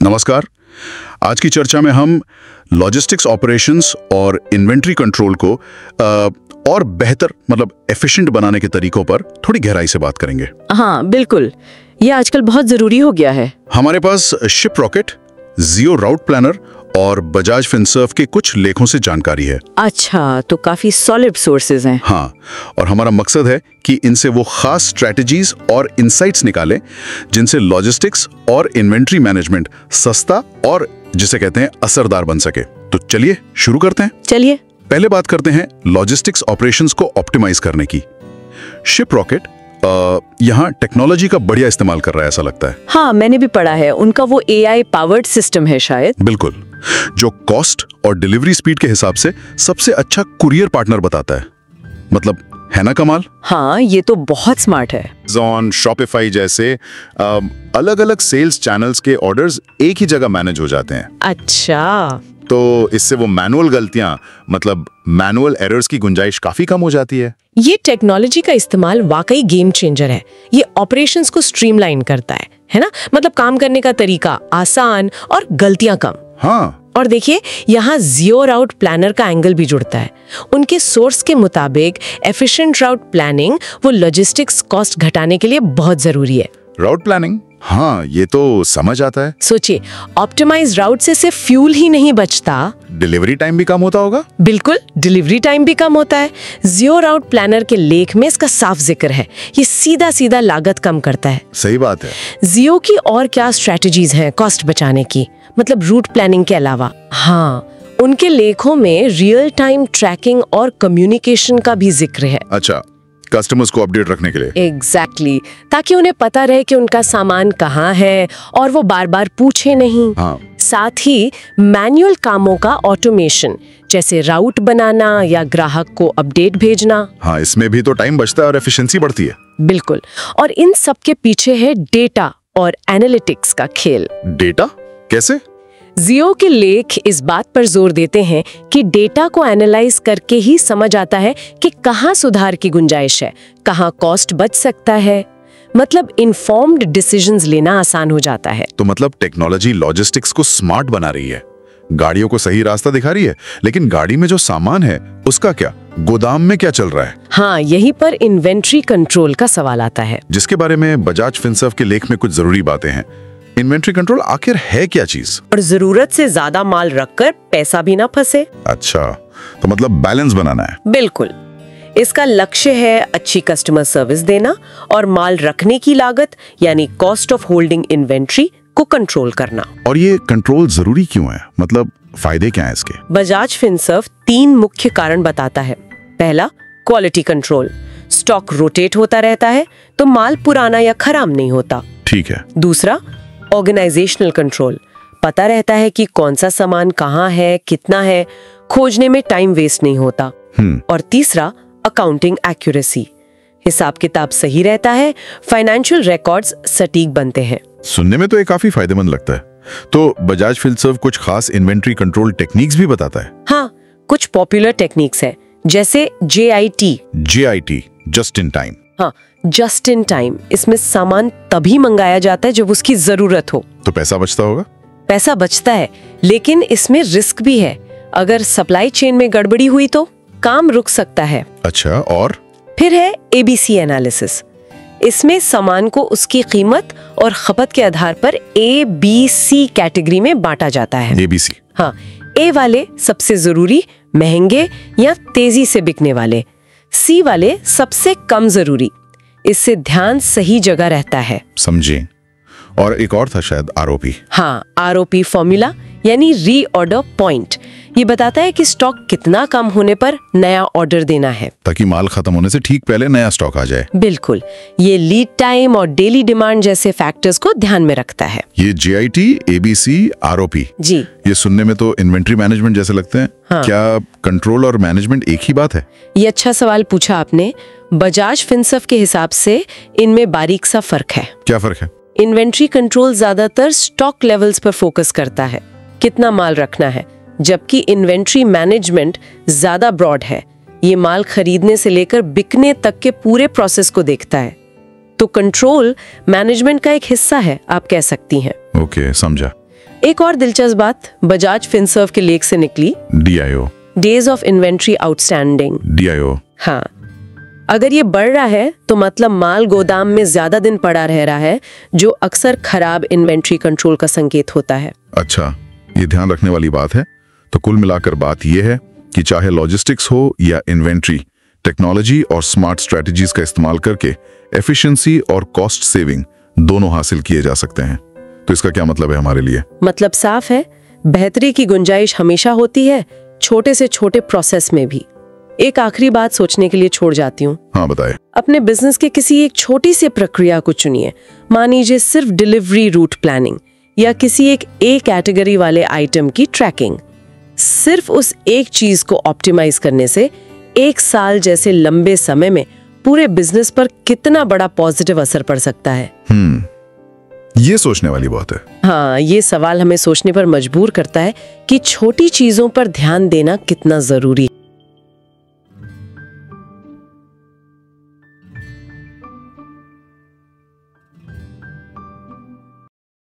नमस्कार। आज की चर्चा में हम लॉजिस्टिक्स ऑपरेशंस और इन्वेंट्री कंट्रोल को और बेहतर एफिशिएंट बनाने के तरीकों पर थोड़ी गहराई से बात करेंगे। हाँ बिल्कुल, ये आजकल बहुत जरूरी हो गया है। हमारे पास शिप रॉकेट, जियो राउट प्लानर और बजाज फिनसर्व के कुछ लेखों से जानकारी है। अच्छा, तो काफी सॉलिड सोर्सेज हैं। हाँ, और हमारा मकसद है कि इनसे वो खास स्ट्रेटजीज और इंसाइट्स निकालें जिनसे लॉजिस्टिक्स और इन्वेंट्री मैनेजमेंट सस्ता और जिसे कहते हैं असरदार बन सके। तो चलिए शुरू करते हैं। चलिए पहले बात करते हैं लॉजिस्टिक्स ऑपरेशंस को ऑप्टिमाइज करने की। शिप रॉकेट यहाँ टेक्नोलॉजी का बढ़िया इस्तेमाल कर रहा है ऐसा लगता है। हाँ, मैंने भी पढ़ा है। उनका वो AI पावर्ड सिस्टम है शायद। बिल्कुल, जो कॉस्ट और डिलीवरी स्पीड के हिसाब से सबसे अच्छा कुरियर पार्टनर बताता है। है ना कमाल? हाँ, ये तो बहुत स्मार्ट है। Amazon, Shopify जैसे अलग अलग सेल्स चैनल्स के ऑर्डर्स एक ही जगह मैनेज हो जाते हैं। अच्छा, तो इससे वो मैनुअल गलतियां मैनुअल एरर्स की गुंजाइश काफी कम हो जाती है। ये टेक्नोलॉजी का इस्तेमाल वाकई गेम चेंजर है। ये ऑपरेशंस को स्ट्रीमलाइन करता है ना? काम करने का तरीका आसान और गलतियां कम। हाँ, और देखिए, यहाँ जियो राउट प्लानर का एंगल भी जुड़ता है। उनके सोर्स के मुताबिक एफिशिएंट राउट प्लानिंग वो लॉजिस्टिक्स कॉस्ट घटाने के लिए बहुत जरूरी है। राउट प्लानिंग, हाँ ये तो समझ आता है। सोचिए, ऑप्टिमाइज राउट से सिर्फ फ्यूल ही नहीं बचता, डिलीवरी टाइम भी कम होता होगा। बिल्कुल, डिलीवरी टाइम भी कम होता है। जियो राउट प्लानर के लेख में इसका साफ जिक्र है। ये सीधा सीधा लागत कम करता है। सही बात है। जियो की और क्या स्ट्रेटजीज हैं कॉस्ट बचाने की, रूट प्लानिंग के अलावा? हाँ, उनके लेखों में रियल टाइम ट्रैकिंग और कम्युनिकेशन का भी जिक्र है। अच्छा, कस्टमर्स को अपडेट रखने के लिए। एग्जैक्टली, ताकि उन्हें पता रहे कि उनका सामान कहाँ है और वो बार बार पूछे नहीं। हाँ। साथ ही मैनुअल कामों का ऑटोमेशन, जैसे राउट बनाना या ग्राहक को अपडेट भेजना। हाँ, इसमें भी तो टाइम बचता है और एफिशिएंसी बढ़ती है। बिल्कुल, और इन सब के पीछे है डेटा और एनालिटिक्स का खेल। डेटा कैसे? जियो के लेख इस बात पर जोर देते हैं कि डेटा को एनालाइज करके ही समझ आता है कि कहाँ सुधार की गुंजाइश है, कहाँ कॉस्ट बच सकता है। इन्फॉर्म्ड डिसीजंस लेना आसान हो जाता है। तो टेक्नोलॉजी लॉजिस्टिक्स को स्मार्ट बना रही है, गाड़ियों को सही रास्ता दिखा रही है, लेकिन गाड़ी में जो सामान है उसका क्या, गोदाम में क्या चल रहा है? हाँ, यहीं पर इन्वेंट्री कंट्रोल का सवाल आता है, जिसके बारे में बजाज फिनसर्व के लेख में कुछ जरूरी बातें हैं। इन्वेंट्री कंट्रोल आखिर है क्या चीज? और जरूरत से ज्यादा माल रखकर पैसा भी ना फंसे। अच्छा, तो बैलेंस बनाना है। बिल्कुल, इसका लक्ष्य है अच्छी कस्टमर सर्विस देना और माल रखने की लागत यानी कॉस्ट ऑफ होल्डिंग इन्वेंट्री को कंट्रोल करना। और ये कंट्रोल जरूरी क्यों है? फायदे क्या है इसके? बजाज फिनसर्व 3 मुख्य कारण बताता है। पहला, क्वालिटी कंट्रोल। स्टॉक रोटेट होता रहता है तो माल पुराना या खराब नहीं होता। ठीक है। दूसरा, ऑर्गेनाइजेशनल कंट्रोल। पता रहता है कि कौन सा सामान कहाँ है, कितना है, खोजने में टाइम वेस्ट नहीं होता। और तीसरा, अकाउंटिंग एक्यूरेसी। हिसाब किताब सही रहता है, फाइनेंशियल रिकॉर्ड्स सटीक बनते हैं। सुनने में तो ये काफी फायदेमंद लगता है। तो बजाज फिनसर्व कुछ खास इन्वेंट्री कंट्रोल टेक्निक्स भी बताता है? हाँ, कुछ पॉपुलर टेक्निक्स हैं, जैसे JIT, जस्ट इन टाइम। हाँ, जस्ट इन टाइम। इसमें सामान तभी मंगाया जाता है जब उसकी जरूरत हो। तो पैसा बचता होगा? पैसा बचता है, लेकिन इसमें रिस्क भी है। अगर सप्लाई चेन में गड़बड़ी हुई तो काम रुक सकता है। अच्छा, और फिर है ABC एनालिसिस। इसमें सामान को उसकी कीमत और खपत के आधार पर ABC कैटेगरी में बांटा जाता है। ABC। हाँ, A वाले सबसे जरूरी, महंगे या तेजी से बिकने वाले, C वाले सबसे कम जरूरी। इससे ध्यान सही जगह रहता है। समझे। और एक और था शायद ROP। हाँ, ROP फॉर्मूला यानी रीऑर्डर पॉइंट। ये बताता है कि स्टॉक कितना कम होने पर नया ऑर्डर देना है, ताकि माल खत्म होने से ठीक पहले नया स्टॉक आ जाए। बिल्कुल, ये लीड टाइम और डेली डिमांड जैसे फैक्टर्स को ध्यान में रखता है। ये JIT, ABC, ROP, जी, ये सुनने में तो इन्वेंट्री मैनेजमेंट जैसे लगते हैं। हाँ। क्या कंट्रोल और मैनेजमेंट एक ही बात है? ये अच्छा सवाल पूछा आपने। बजाज फिनसर्व के हिसाब से इनमें बारीक सा फर्क है। क्या फर्क है? इन्वेंट्री कंट्रोल ज्यादातर स्टॉक लेवल्स पर फोकस करता है, कितना माल रखना है, जबकि इन्वेंट्री मैनेजमेंट ज्यादा ब्रॉड है। ये माल खरीदने से लेकर बिकने तक के पूरे प्रोसेस को देखता है। तो कंट्रोल मैनेजमेंट का एक हिस्सा है, आप कह सकती हैं। ओके, समझा। एक और दिलचस्प बात बजाज फिनसर्व के लेख से निकली, DIO, days of inventory outstanding. DIO। हाँ, अगर ये बढ़ रहा है तो मतलब माल गोदाम में ज्यादा दिन पड़ा रह रहा है, जो अक्सर खराब इन्वेंट्री कंट्रोल का संकेत होता है। अच्छा, ये ध्यान रखने वाली बात है। तो कुल मिलाकर बात यह है कि चाहे लॉजिस्टिक्स हो या इन्वेंट्री, टेक्नोलॉजी और स्मार्ट स्ट्रेटजीज का इस्तेमाल करके एफिशिएंसी और कॉस्ट सेविंग दोनों हासिल किए जा सकते हैं। तो इसका क्या मतलब है हमारे लिए? मतलब साफ है, बेहतरी की गुंजाइश हमेशा होती है, छोटे से छोटे प्रोसेस में भी। एक आखिरी बात सोचने के लिए छोड़ जाती हूँ। हाँ, बताए। अपने बिजनेस के किसी एक छोटी सी प्रक्रिया को चुनिए। मान लीजिए सिर्फ डिलीवरी रूट प्लानिंग या किसी एक कैटेगरी वाले आइटम की ट्रैकिंग। सिर्फ उस एक चीज को ऑप्टिमाइज करने से 1 साल जैसे लंबे समय में पूरे बिजनेस पर कितना बड़ा पॉजिटिव असर पड़ सकता है। ये सोचने वाली बात है। हाँ, ये सवाल हमें सोचने पर मजबूर करता है कि छोटी चीजों पर ध्यान देना कितना जरूरी है।